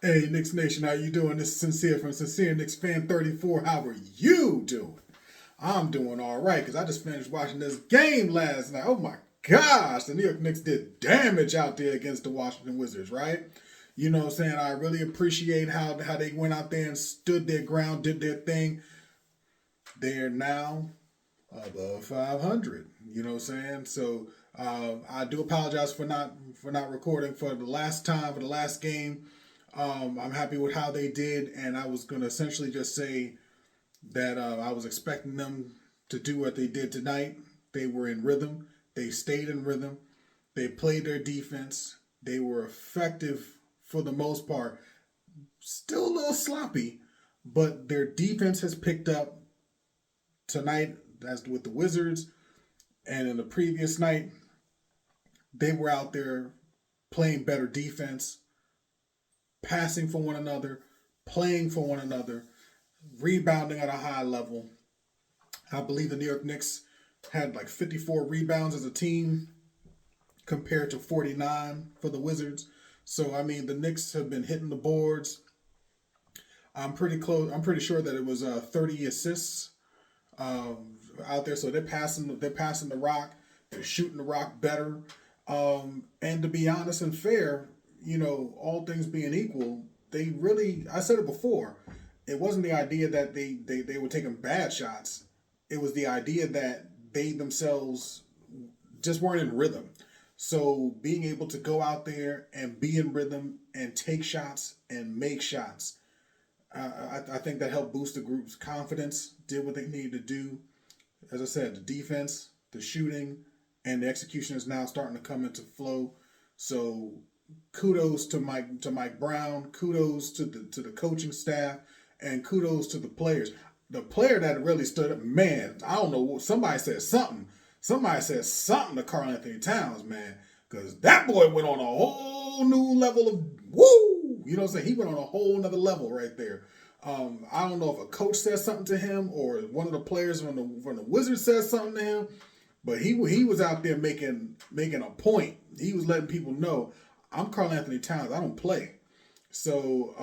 Hey, Knicks Nation, how you doing? This is Sincere from Sincere Knicks Fan 34. How are you doing? I'm doing all right because I just finished watching this game last night. Oh my gosh, the New York Knicks did damage out there against the Washington Wizards, right? You know what I'm saying? I really appreciate how they went out there and stood their ground, did their thing. They're now above 500. You know what I'm saying? So I do apologize for not recording for the last time for the last game. I'm happy with how they did, and I was going to essentially just say that I was expecting them to do what they did tonight. They were in rhythm. They stayed in rhythm. They played their defense. They were effective for the most part. Still a little sloppy, but their defense has picked up tonight as with the Wizards. And in the previous night, they were out there playing better defense, passing for one another, playing for one another, rebounding at a high level. I believe the New York Knicks had like 54 rebounds as a team compared to 49 for the Wizards. So, I mean, the Knicks have been hitting the boards. I'm pretty close. I'm pretty sure that it was 30 assists out there. So they're passing the rock. They're shooting the rock better. And to be honest and fair, all things being equal, they really, I said it before, it wasn't the idea that they were taking bad shots. It was the idea that they themselves just weren't in rhythm. So being able to go out there and be in rhythm and take shots and make shots, I think that helped boost the group's confidence, did what they needed to do. As I said, the defense, the shooting, and the execution is now starting to come into flow. So kudos to Mike Brown, kudos to the coaching staff, and kudos to the players. The player that really stood up, man, I don't know, somebody said something. Somebody said something to Karl Anthony Towns, man, because that boy went on a whole new level of woo. You know what I'm saying? He went on a whole nother level right there. I don't know if a coach said something to him or one of the players from the Wizards said something to him, but he was out there making a point. He was letting people know, I'm Karl Anthony Towns. I don't play. So,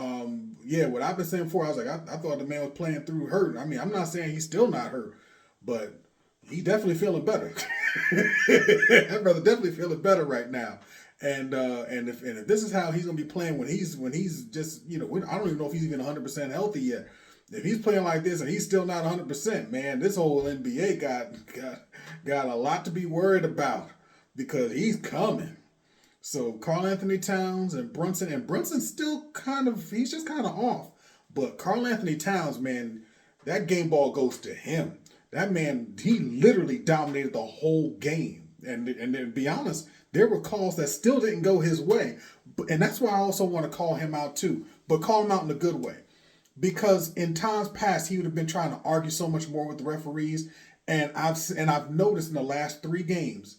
what I've been saying before, I was like, I thought the man was playing through hurt. I mean, I'm not saying he's still not hurt, but he definitely feeling better. That brother definitely feeling better right now. And if this is how he's gonna be playing when he's just I don't even know if he's even 100% healthy yet. If he's playing like this and he's still not 100%, man, this whole NBA got a lot to be worried about because he's coming. So Karl Anthony Towns and Brunson's still he's just kind of off. But Karl Anthony Towns, man, that game ball goes to him. That man, he literally dominated the whole game. And to be honest, there were calls that still didn't go his way. And that's why I also want to call him out too. But call him out in a good way. Because in times past, he would have been trying to argue so much more with the referees. And I've noticed in the last 3 games,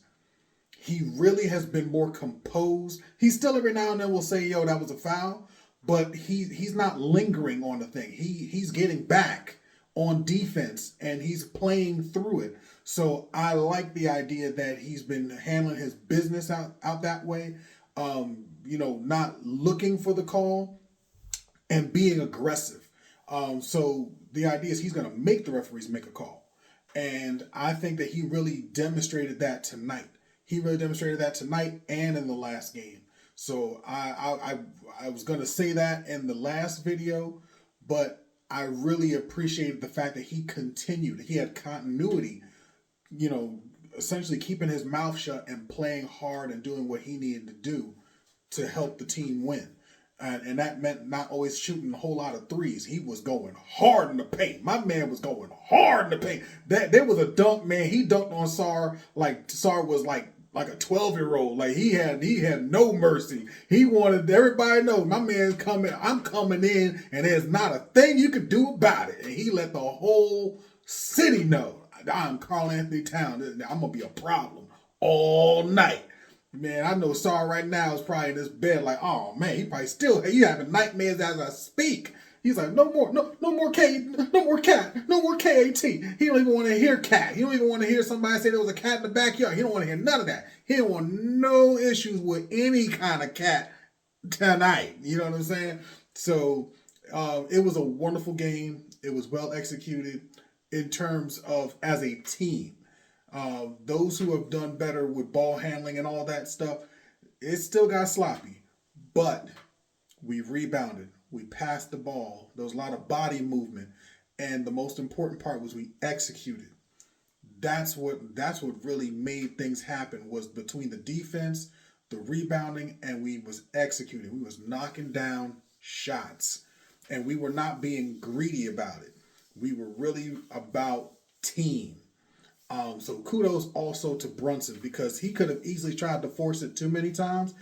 he really has been more composed. He still every now and then will say, yo, that was a foul. But he's not lingering on the thing. He's getting back on defense and he's playing through it. So I like the idea that he's been handling his business out that way. Not looking for the call and being aggressive. So the idea is he's going to make the referees make a call. And I think that he really demonstrated that tonight. He really demonstrated that tonight and in the last game. So I was going to say that in the last video, but I really appreciated the fact that he continued. He had continuity, essentially keeping his mouth shut and playing hard and doing what he needed to do to help the team win. And that meant not always shooting a whole lot of threes. He was going hard in the paint. My man was going hard in the paint. There was a dunk, man. He dunked on Sar like Sar was like a 12-year-old. Like he had no mercy. He wanted everybody to know my man's coming. I'm coming in, and there's not a thing you can do about it. And he let the whole city know I'm Karl Anthony Towns. I'm gonna be a problem all night. Man, I know Sar right now is probably in his bed like, oh man, he having nightmares as I speak. He's like, no more cat. He don't even want to hear cat. He don't even want to hear somebody say there was a cat in the backyard. He don't want to hear none of that. He don't want no issues with any kind of cat tonight. You know what I'm saying? So it was a wonderful game. It was well executed in terms of as a team. Those who have done better with ball handling and all that stuff, it still got sloppy, but we rebounded. We passed the ball. There was a lot of body movement, and the most important part was we executed. That's what really made things happen was between the defense, the rebounding, and we was executing. We was knocking down shots, and we were not being greedy about it. We were really about team. So kudos also to Brunson because he could have easily tried to force it too many times.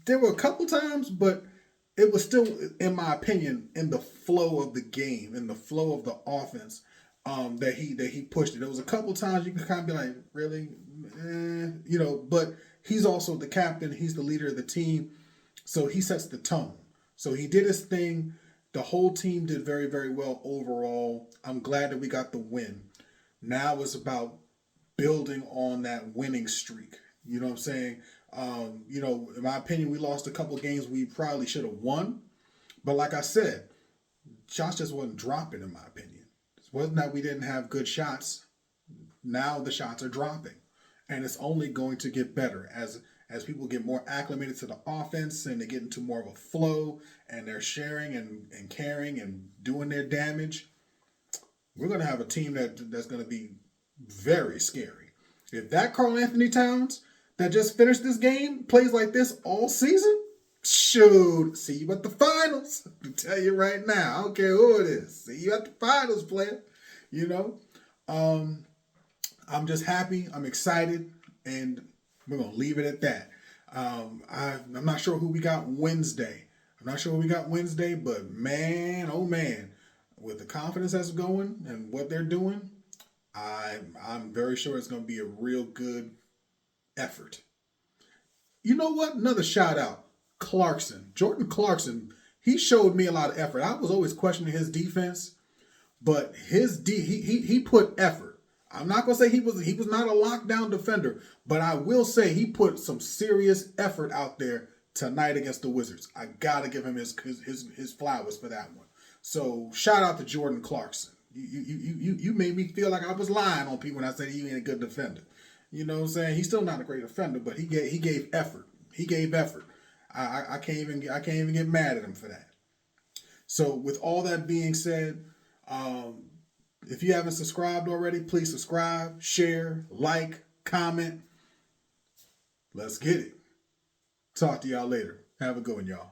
There were a couple times, but it was still, in my opinion, in the flow of the game, in the flow of the offense, that he pushed it. There was a couple times you can kind of be like, really, but he's also the captain. He's the leader of the team, so he sets the tone. So he did his thing. The whole team did very, very well overall. I'm glad that we got the win. Now it's about building on that winning streak. You know what I'm saying? In my opinion, we lost a couple games we probably should have won. But like I said, shots just wasn't dropping, in my opinion. It wasn't that we didn't have good shots. Now the shots are dropping. And it's only going to get better as people get more acclimated to the offense and they get into more of a flow and they're sharing and caring and doing their damage. We're going to have a team that's going to be very scary. If that Karl Anthony Towns that just finished this game plays like this all season, shoot, see you at the finals. I can tell you right now. I don't care who it is. See you at the finals, player. You know, I'm just happy. I'm excited, and we're gonna leave it at that. I'm not sure who we got Wednesday. But man, oh man, with the confidence that's going and what they're doing, I'm very sure it's going to be a real good effort. You know what? Another shout out, Jordan Clarkson. He showed me a lot of effort. I was always questioning his defense, but he put effort. I'm not gonna say he was not a lockdown defender, but I will say he put some serious effort out there tonight against the Wizards. I gotta give him his flowers for that one. So shout out to Jordan Clarkson. You made me feel like I was lying on people when I said he ain't a good defender. You know what I'm saying? He's still not a great defender, but he gave effort. He gave effort. I can't even get mad at him for that. So with all that being said, if you haven't subscribed already, please subscribe, share, like, comment. Let's get it. Talk to y'all later. Have a good one, y'all.